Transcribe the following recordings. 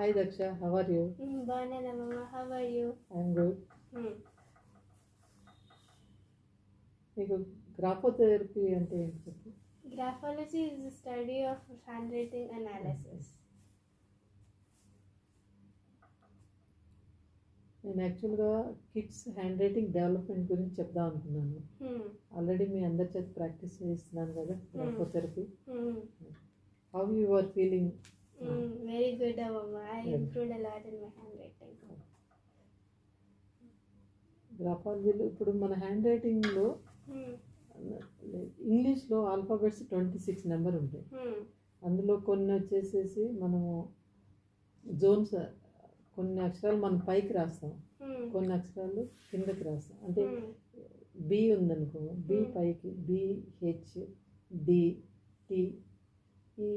Hi Daksha, how are you? Banana Mama, how are you? I'm good. మీకు graphotherapy అంటే ఏంటి చెప్పు? Graphology is the study of handwriting analysis. నేను యాక్చువల్గా kids hand writing development గురించి చెప్దాం అనుకున్నాను. ఆల్రెడీ మీ అందరి చేత ప్రాక్టీస్ చేస్తున్నాను కదా graphotherapy. How you are feeling? Very good, Mama. I improved a lot in my handwriting. గ్రాఫాలజీలో ఇప్పుడు మన హ్యాండ్ రైటింగ్లో ఇంగ్లీష్లో ఆల్ఫాబెట్స్ 26 నెంబర్ ఉంటాయి. అందులో కొన్ని వచ్చేసేసి మనము జోన్స్, కొన్ని అక్షరాలు మనం పైకి రాస్తాం, కొన్ని అక్షరాలు కిందకి రాస్తాం. అంటే బి ఉందనుకో, బి పైకి, బిహెచ్ డి టి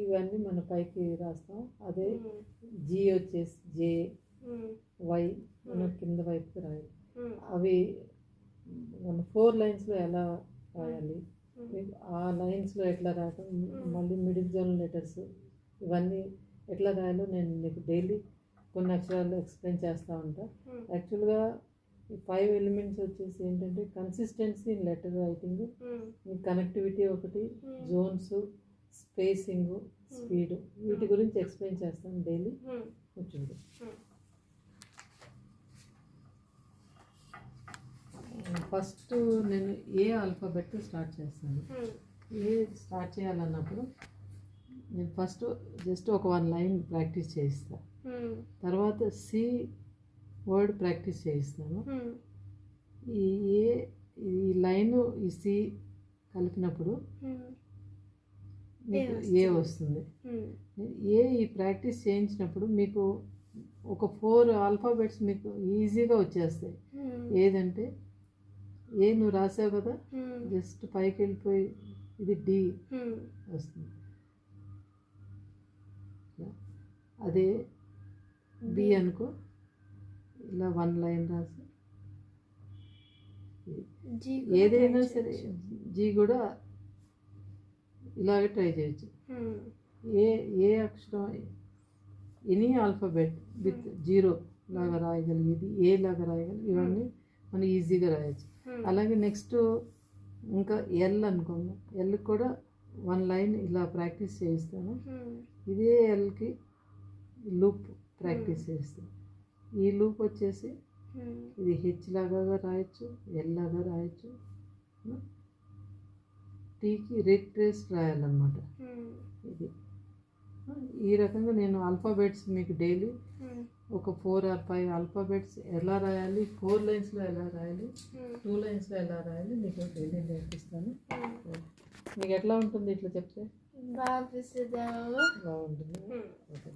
ఇవన్నీ మన పైకి రాస్తాం. అదే జి వచ్చేసి జే వై మనం కింద వైపుకి రాయాలి. అవి మన 4 లైన్స్లో ఎలా రాయాలి, ఆ లైన్స్లో ఎట్లా రాయటం, మళ్ళీ మిడిల్ జోన్ లెటర్స్ ఇవన్నీ ఎట్లా రాయాలో నేను నీకు డైలీ కొన్ని అక్షరాలు ఎక్స్ప్లెయిన్ చేస్తూ ఉంటా. యాక్చువల్గా ఈ 5 ఎలిమెంట్స్ వచ్చేసి ఏంటంటే consistency in letter writing, connectivity ఒకటి, జోన్స్, స్పేసింగ్, స్పీడ్, వీటి గురించి ఎక్స్ప్లెయిన్ చేస్తాను డైలీ. కూర్చుంది. ఫస్ట్ నేను ఏ ఆల్ఫాబెట్ స్టార్ట్ చేస్తాను. ఏ స్టార్ట్ చేయాలన్నప్పుడు నేను ఫస్ట్ జస్ట్ ఒక 1 లైన్ ప్రాక్టీస్ చేయిస్తాను. తర్వాత సి వర్డ్ ప్రాక్టీస్ చేయిస్తాను. ఈ లైను ఈ సి కలిపినప్పుడు మీకు ఏ వస్తుంది. ఈ ప్రాక్టీస్ చేయించినప్పుడు మీకు ఒక 4 ఆల్ఫాబెట్స్ మీకు ఈజీగా వచ్చేస్తాయి. ఏదంటే ఏ నువ్వు రాసావు కదా, జస్ట్ పైకి వెళ్ళిపోయి ఇది డి వస్తుంది. అదే బి అనుకో, ఇలా 1 లైన్ రాసి ఏదైనా సరే, జీ కూడా ఇలాగే ట్రై చేయొచ్చు. ఏ అక్షరం, ఎనీ ఆల్ఫాబెట్ విత్ 0 లాగా రాయగలిగేది, ఏ లాగా రాయగలిగి ఇవన్నీ మనం ఈజీగా రాయొచ్చు. అలాగే నెక్స్ట్ ఇంకా ఎల్ అనుకోండి, ఎల్ కూడా 1 లైన్ ఇలా ప్రాక్టీస్ చేయిస్తాను. ఇదే ఎల్కి లూప్ ప్రాక్టీస్ చేస్తాను. ఈ లూప్ వచ్చేసి ఇది హెచ్ లాగా రాయొచ్చు, ఎల్ లాగా రాయొచ్చు, టీకి రిట్రేస్ రాయాలన్నమాట. ఇది ఈ రకంగా నేను ఆల్ఫాబెట్స్ మీకు డైలీ ఒక 4 or 5 ఆల్ఫాబెట్స్ ఎలా రాయాలి, 4 లైన్స్లో ఎలా రాయాలి, 2 లైన్స్లో ఎలా రాయాలి మీకు డైలీ నేర్పిస్తాను. మీకు ఎట్లా ఉంటుంది ఇట్లా చెప్తే? బాగుంటుంది. బాగుంటుంది. ఓకే.